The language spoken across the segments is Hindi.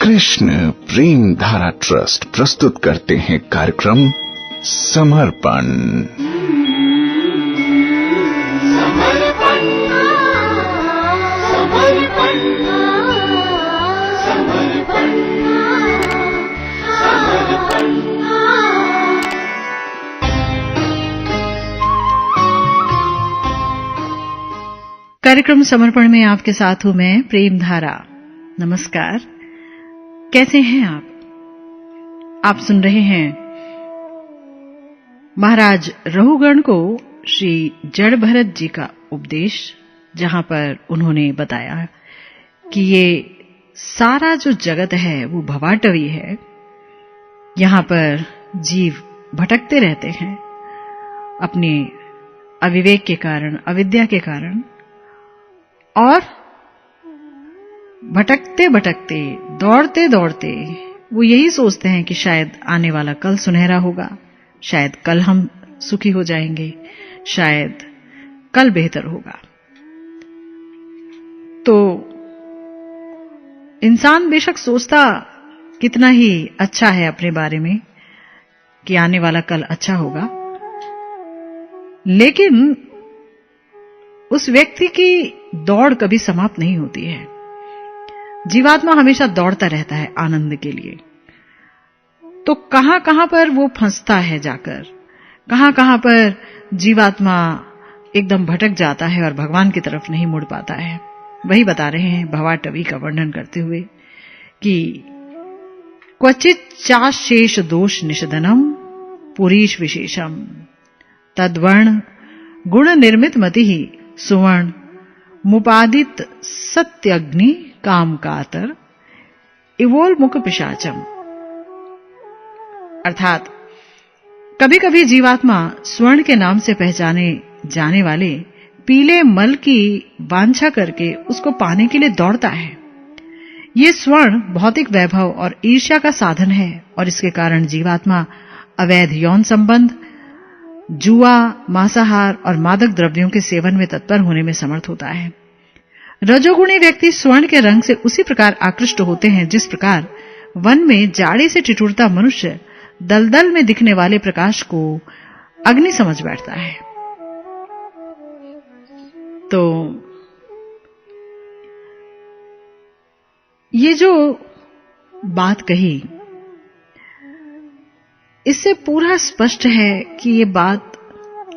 कृष्ण प्रेम धारा ट्रस्ट प्रस्तुत करते हैं कार्यक्रम समर्पण। कार्यक्रम समर्पण में आपके साथ हूं मैं प्रेम धारा। नमस्कार, कैसे हैं आप सुन रहे हैं महाराज रहुगण को श्री जड़ भरत जी का उपदेश, जहां पर उन्होंने बताया कि ये सारा जो जगत है वो भवाटवी है। यहां पर जीव भटकते रहते हैं अपने अविवेक के कारण, अविद्या के कारण, और भटकते भटकते, दौड़ते दौड़ते वो यही सोचते हैं कि शायद आने वाला कल सुनहरा होगा, शायद कल हम सुखी हो जाएंगे, शायद कल बेहतर होगा। तो इंसान बेशक सोचता कितना ही अच्छा है अपने बारे में कि आने वाला कल अच्छा होगा, लेकिन उस व्यक्ति की दौड़ कभी समाप्त नहीं होती है। जीवात्मा हमेशा दौड़ता रहता है आनंद के लिए। तो कहां कहां पर वो फंसता है जाकर, कहां कहां पर जीवात्मा एकदम भटक जाता है और भगवान की तरफ नहीं मुड़ पाता है। वही बता रहे हैं भवाटवी का वर्णन करते हुए कि क्वचित चाशेष दोष निषदनम पुरीश विशेषम तद्वर्ण गुण निर्मित मति सुवर्ण मुपादित सत्यग्नि काम कातर इवोल मुख पिशाचम। अर्थात कभी कभी जीवात्मा स्वर्ण के नाम से पहचाने जाने वाले पीले मल की वांछा करके उसको पाने के लिए दौड़ता है। ये स्वर्ण भौतिक वैभव और ईर्ष्या का साधन है और इसके कारण जीवात्मा अवैध यौन संबंध, जुआ, मांसाहार और मादक द्रव्यों के सेवन में तत्पर होने में समर्थ होता है। रजोगुणी व्यक्ति स्वर्ण के रंग से उसी प्रकार आकृष्ट होते हैं जिस प्रकार वन में जाड़े से ठिठुरता मनुष्य दलदल में दिखने वाले प्रकाश को अग्नि समझ बैठता है। तो ये जो बात कही, इससे पूरा स्पष्ट है कि ये बात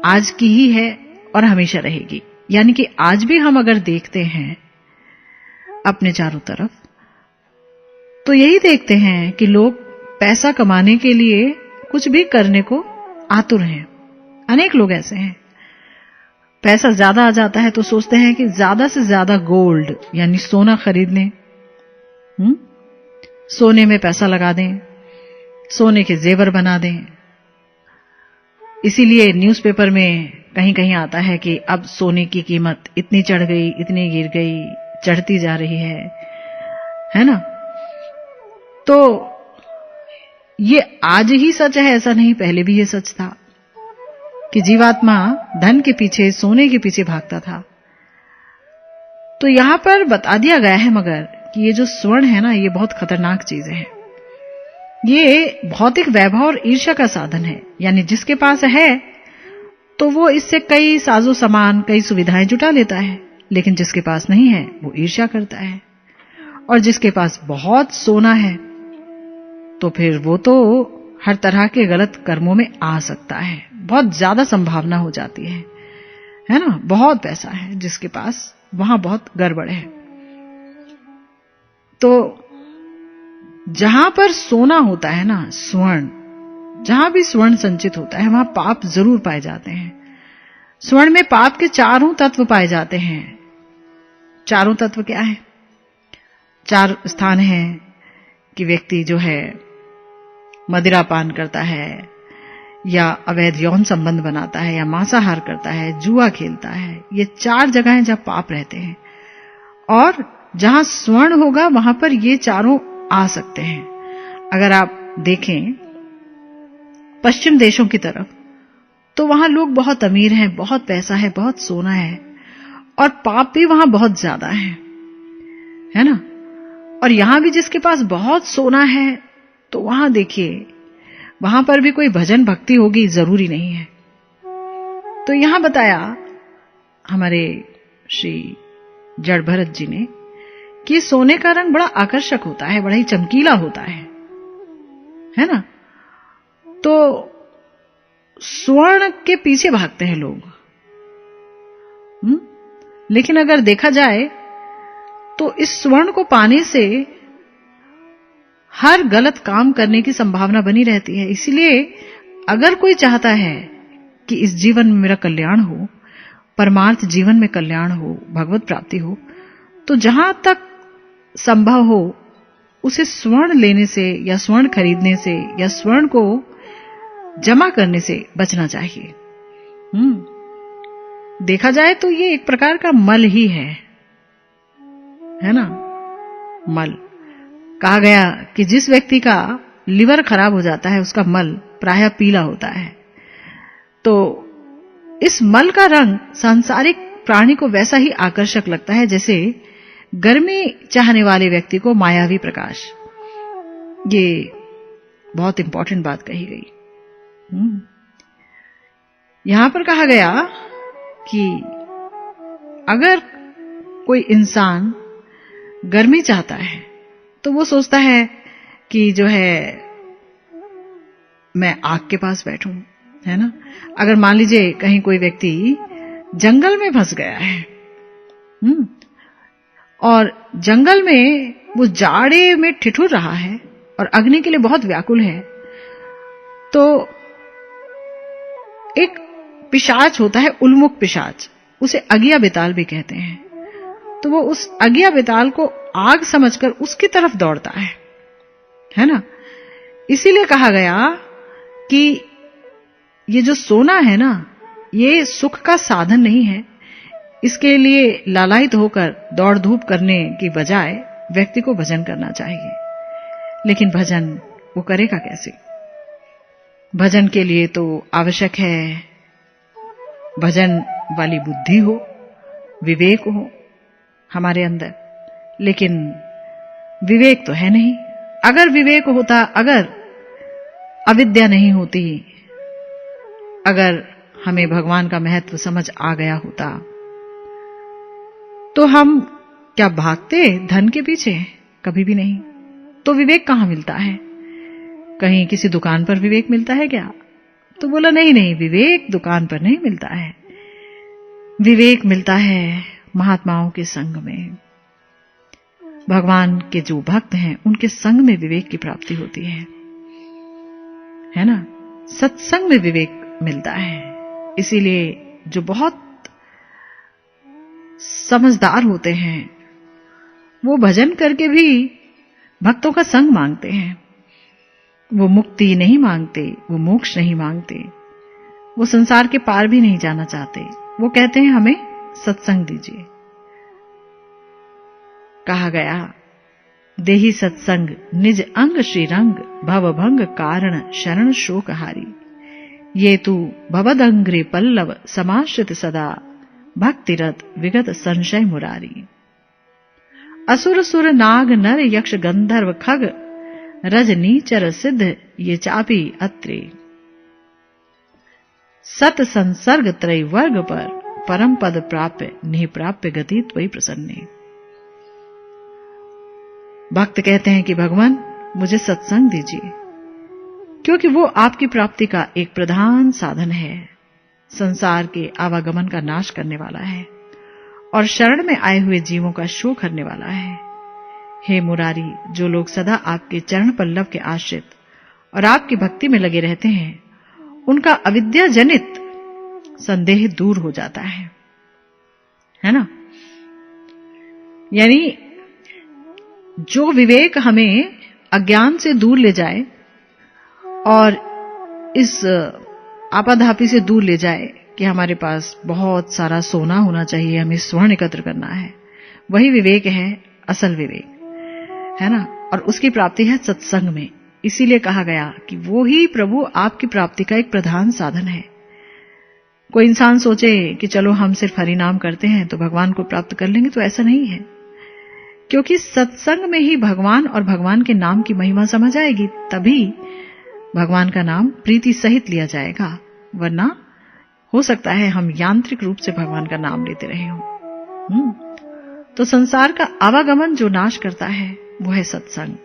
आज की ही है और हमेशा रहेगी। यानी कि आज भी हम अगर देखते हैं अपने चारों तरफ, तो यही देखते हैं कि लोग पैसा कमाने के लिए कुछ भी करने को आतुर हैं। अनेक लोग ऐसे हैं, पैसा ज्यादा आ जाता है तो सोचते हैं कि ज्यादा से ज्यादा गोल्ड यानी सोना खरीद लें, सोने में पैसा लगा दें, सोने के जेवर बना दें। इसीलिए न्यूज़पेपर में कहीं कहीं आता है कि अब सोने की कीमत इतनी चढ़ गई, इतनी गिर गई, चढ़ती जा रही है ना। तो ये आज ही सच है ऐसा नहीं, पहले भी ये सच था कि जीवात्मा धन के पीछे, सोने के पीछे भागता था। तो यहां पर बता दिया गया है मगर कि ये जो स्वर्ण है ना, ये बहुत खतरनाक चीज है। ये भौतिक वैभव और ईर्ष्या का साधन है। यानी जिसके पास है तो वो इससे कई साजो सामान, कई सुविधाएं जुटा लेता है, लेकिन जिसके पास नहीं है वो ईर्ष्या करता है। और जिसके पास बहुत सोना है तो फिर वो तो हर तरह के गलत कर्मों में आ सकता है। बहुत ज्यादा संभावना हो जाती है ना। बहुत पैसा है जिसके पास, वहां बहुत गड़बड़ है। तो जहां पर सोना होता है ना, स्वर्ण, जहां भी स्वर्ण संचित होता है वहां पाप जरूर पाए जाते हैं। स्वर्ण में पाप के चारों तत्व पाए जाते हैं। चारों तत्व क्या है? चार स्थान हैं कि व्यक्ति जो है मदिरा पान करता है, या अवैध यौन संबंध बनाता है, या मांसाहार करता है, जुआ खेलता है। ये चार जगह हैं जहां पाप रहते हैं, और जहां स्वर्ण होगा वहां पर ये चारों आ सकते हैं। अगर आप देखें पश्चिम देशों की तरफ, तो वहां लोग बहुत अमीर हैं, बहुत पैसा है, बहुत सोना है, और पाप भी वहां बहुत ज्यादा है ना। और यहां भी जिसके पास बहुत सोना है, तो वहां देखिए, वहां पर भी कोई भजन भक्ति होगी जरूरी नहीं है। तो यहां बताया हमारे श्री जड़ भरत जी ने कि सोने का रंग बड़ा आकर्षक होता है, बड़ा ही चमकीला होता है ना। तो स्वर्ण के पीछे भागते हैं लोग, लेकिन अगर देखा जाए तो इस स्वर्ण को पाने से हर गलत काम करने की संभावना बनी रहती है। इसलिए अगर कोई चाहता है कि इस जीवन में मेरा कल्याण हो, परमार्थ जीवन में कल्याण हो, भगवत प्राप्ति हो, तो जहां तक संभव हो उसे स्वर्ण लेने से या स्वर्ण खरीदने से या स्वर्ण को जमा करने से बचना चाहिए। देखा जाए तो ये एक प्रकार का मल ही है ना। मल कहा गया कि जिस व्यक्ति का लिवर खराब हो जाता है उसका मल प्रायः पीला होता है। तो इस मल का रंग सांसारिक प्राणी को वैसा ही आकर्षक लगता है जैसे गर्मी चाहने वाले व्यक्ति को मायावी प्रकाश। ये बहुत इंपॉर्टेंट बात कही गई। यहां पर कहा गया कि अगर कोई इंसान गर्मी चाहता है तो वो सोचता है कि जो है मैं आग के पास बैठूं, है ना। अगर मान लीजिए कहीं कोई व्यक्ति जंगल में फंस गया है और जंगल में वो जाड़े में ठिठुर रहा है और अग्नि के लिए बहुत व्याकुल है, तो एक पिशाच होता है, उल्मुख पिशाच, उसे अगिया बेताल भी कहते हैं। तो वो उस अगिया बेताल को आग समझकर उसकी तरफ दौड़ता है ना। इसीलिए कहा गया कि ये जो सोना है ना, ये सुख का साधन नहीं है। इसके लिए लालायित होकर दौड़ धूप करने की बजाय व्यक्ति को भजन करना चाहिए। लेकिन भजन वो करेगा कैसे? भजन के लिए तो आवश्यक है भजन वाली बुद्धि हो, विवेक हो हमारे अंदर। लेकिन विवेक तो है नहीं। अगर विवेक होता, अगर अविद्या नहीं होती, अगर हमें भगवान का महत्व समझ आ गया होता, तो हम क्या भागते धन के पीछे? कभी भी नहीं। तो विवेक कहां मिलता है? कहीं किसी दुकान पर विवेक मिलता है क्या? तो बोला नहीं, विवेक दुकान पर नहीं मिलता है। विवेक मिलता है महात्माओं के संग में। भगवान के जो भक्त हैं उनके संग में विवेक की प्राप्ति होती है ना। सत्संग में विवेक मिलता है। इसीलिए जो बहुत समझदार होते हैं वो भजन करके भी भक्तों का संग मांगते हैं। वो मुक्ति नहीं मांगते, वो मोक्ष नहीं मांगते, वो संसार के पार भी नहीं जाना चाहते। वो कहते हैं हमें सत्संग दीजिए। कहा गया देहि सत्संग निज अंग श्रीरंग भवभंग कारण शरण शोकहारी। ये तू भवदंग्रे पल्लव समाश्रित सदा भक्तिरत विगत संशय मुरारी। असुर सुर नाग नर यक्ष गंधर्व खग रजनीचर सिद्ध ये चापी अत्रे। सत संसर्ग त्रय वर्ग पर परम पद प्राप्य निह प्राप्य गति त्वयि प्रसन्ने। भक्त कहते हैं कि भगवान मुझे सत्संग दीजिए, क्योंकि वो आपकी प्राप्ति का एक प्रधान साधन है। संसार के आवागमन का नाश करने वाला है और शरण में आए हुए जीवों का शोक हरने वाला है। हे मुरारी, जो लोग सदा आपके चरण पल्लव के आश्रित और आपकी भक्ति में लगे रहते हैं, उनका अविद्या जनित संदेह दूर हो जाता है ना। यानी जो विवेक हमें अज्ञान से दूर ले जाए और इस आपाधापी से दूर ले जाए कि हमारे पास बहुत सारा सोना होना चाहिए, हमें स्वर्ण एकत्र करना है, वही विवेक है, असल विवेक है ना। और उसकी प्राप्ति है सत्संग में। इसीलिए कहा गया कि वो ही प्रभु आपकी प्राप्ति का एक प्रधान साधन है। कोई इंसान सोचे कि चलो हम सिर्फ हरि नाम करते हैं तो भगवान को प्राप्त कर लेंगे, तो ऐसा नहीं है। क्योंकि सत्संग में ही भगवान और भगवान के नाम की महिमा समझ आएगी, तभी भगवान का नाम प्रीति सहित लिया जाएगा। वरना हो सकता है हम यांत्रिक रूप से भगवान का नाम लेते रहे हों। तो संसार का आवागमन जो नाश करता है वो है सत्संग,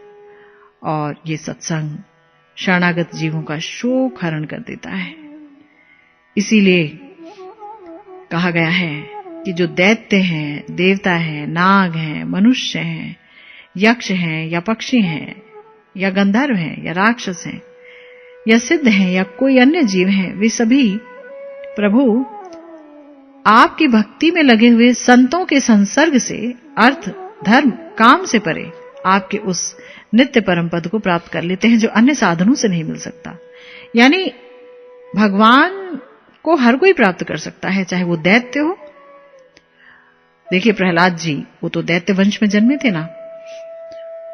और ये सत्संग शरणागत जीवों का शोक हरण कर देता है। इसीलिए कहा गया है कि जो दैत्य हैं, देवता हैं, नाग हैं, मनुष्य हैं, यक्ष हैं या पक्षी हैं या गंधर्व हैं या राक्षस हैं या सिद्ध हैं या कोई अन्य जीव हैं, वे सभी प्रभु आपकी भक्ति में लगे हुए संतों के संसर्ग से अर्थ, धर्म, काम से परे आपके उस नित्य परम पद को प्राप्त कर लेते हैं जो अन्य साधनों से नहीं मिल सकता। यानी भगवान को हर कोई प्राप्त कर सकता है, चाहे वो दैत्य हो। देखिए प्रहलाद जी, वो तो दैत्य वंश में जन्मे थे ना,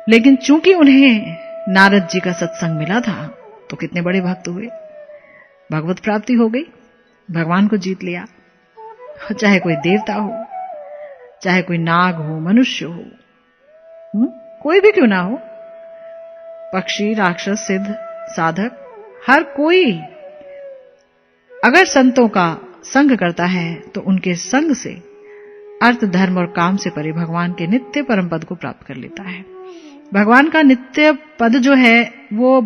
लेकिन चूंकि उन्हें नारद जी का सत्संग मिला था तो कितने बड़े भक्त हुए, भगवत प्राप्ति हो गई, भगवान को जीत लिया। चाहे कोई देवता हो, चाहे कोई नाग हो, मनुष्य हो, कोई भी क्यों ना हो, पक्षी, राक्षस, सिद्ध, साधक, हर कोई अगर संतों का संग करता है तो उनके संग से अर्थ, धर्म और काम से परे भगवान के नित्य परम पद को प्राप्त कर लेता है। भगवान का नित्य पद जो है वो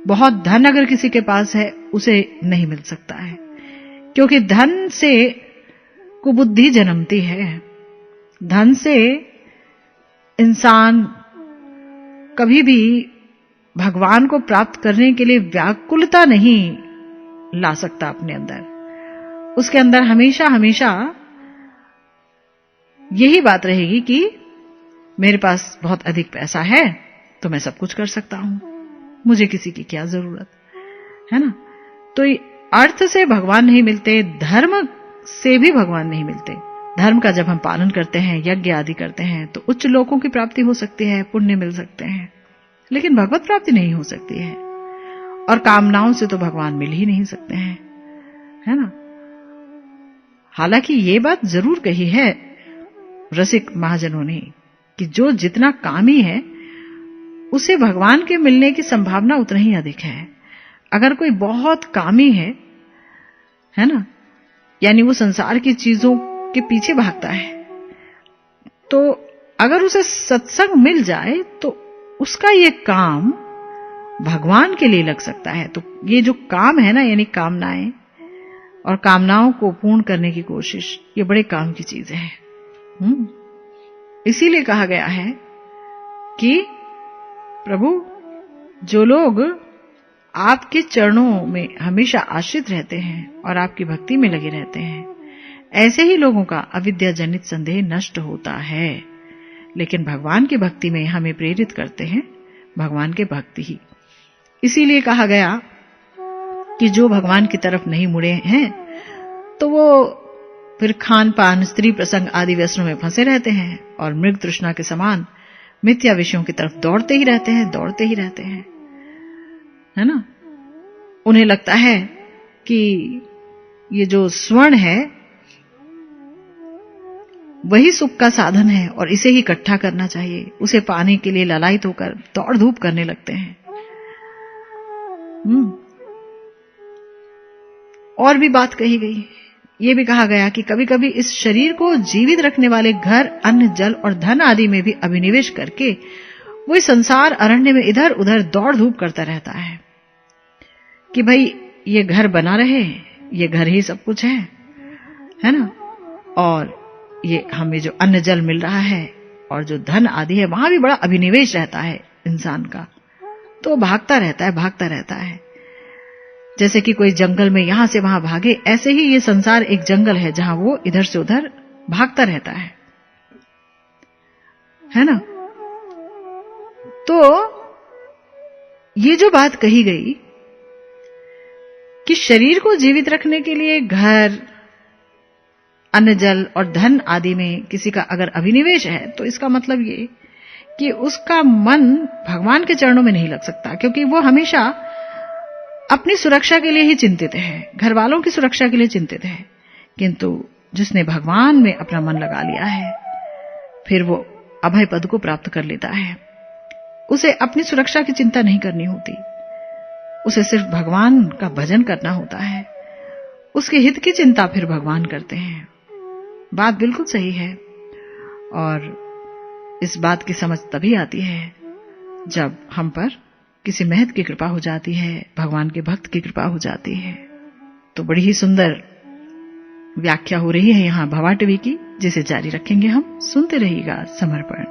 बहुत धन अगर किसी के पास है उसे नहीं मिल सकता है, क्योंकि धन से कुबुद्धि जन्मती है। धन से इंसान कभी भी भगवान को प्राप्त करने के लिए व्याकुलता नहीं ला सकता अपने अंदर। उसके अंदर हमेशा हमेशा यही बात रहेगी कि मेरे पास बहुत अधिक पैसा है तो मैं सब कुछ कर सकता हूं, मुझे किसी की क्या जरूरत है ना। तो अर्थ से भगवान नहीं मिलते, धर्म से भी भगवान नहीं मिलते। धर्म का जब हम पालन करते हैं, यज्ञ आदि करते हैं, तो उच्च लोकों की प्राप्ति हो सकती है, पुण्य मिल सकते हैं, लेकिन भगवत प्राप्ति नहीं हो सकती है। और कामनाओं से तो भगवान मिल ही नहीं सकते हैं, है ना। हालांकि ये बात जरूर कही है रसिक महाजनों ने कि जो जितना कामी है उसे भगवान के मिलने की संभावना उतना ही अधिक है। अगर कोई बहुत कामी है ना, यानी वो संसार की चीजों के पीछे भागता है, तो अगर उसे सत्संग मिल जाए तो उसका ये काम भगवान के लिए लग सकता है। तो ये जो काम है ना, यानी कामनाएं और कामनाओं को पूर्ण करने की कोशिश, ये बड़े काम की चीज है। इसीलिए कहा गया है कि प्रभु जो लोग आपके चरणों में हमेशा आश्रित रहते हैं और आपकी भक्ति में लगे रहते हैं, ऐसे ही लोगों का अविद्या जनित संदेह नष्ट होता है। लेकिन भगवान की भक्ति में हमें प्रेरित करते हैं भगवान के भक्ति ही। इसीलिए कहा गया कि जो भगवान की तरफ नहीं मुड़े हैं तो वो फिर खान पान, स्त्री प्रसंग आदि व्यसनों में फंसे रहते हैं और मृग तृष्णा के समान मिथ्या विषयों की तरफ दौड़ते ही रहते हैं, है ना। उन्हें लगता है कि ये जो स्वर्ण है वही सुख का साधन है और इसे ही इकट्ठा करना चाहिए। उसे पाने के लिए ललायित होकर दौड़ धूप करने लगते हैं। और भी बात कही गई, ये भी कहा गया कि कभी कभी इस शरीर को जीवित रखने वाले घर, अन्न, जल और धन आदि में भी अभिनिवेश करके वो संसार अरण्य में इधर उधर दौड़ धूप करता रहता है कि भाई ये घर बना रहे, ये घर ही सब कुछ है ना। और ये हमें जो अन्न जल मिल रहा है और जो धन आदि है, वहां भी बड़ा अभिनिवेश रहता है इंसान का, तो भागता रहता है। जैसे कि कोई जंगल में यहां से वहां भागे, ऐसे ही ये संसार एक जंगल है जहां वो इधर से उधर भागता रहता है ना। तो ये जो बात कही गई कि शरीर को जीवित रखने के लिए घर, अन्न, जल और धन आदि में किसी का अगर अभिनिवेश है, तो इसका मतलब ये कि उसका मन भगवान के चरणों में नहीं लग सकता, क्योंकि वो हमेशा अपनी सुरक्षा के लिए ही चिंतित है, घर वालों की सुरक्षा के लिए चिंतित है। किंतु जिसने भगवान में अपना मन लगा लिया है, फिर वो अभय पद को प्राप्त कर लेता है। उसे अपनी सुरक्षा की चिंता नहीं करनी होती, उसे सिर्फ भगवान का भजन करना होता है। उसके हित की चिंता फिर भगवान करते हैं। बात बिल्कुल सही है, और इस बात की समझ तभी आती है जब हम पर किसी महत की कृपा हो जाती है, भगवान के भक्त की कृपा हो जाती है। तो बड़ी ही सुंदर व्याख्या हो रही है यहाँ भवाटवी की, जिसे जारी रखेंगे हम। सुनते रहिएगा समर्पण।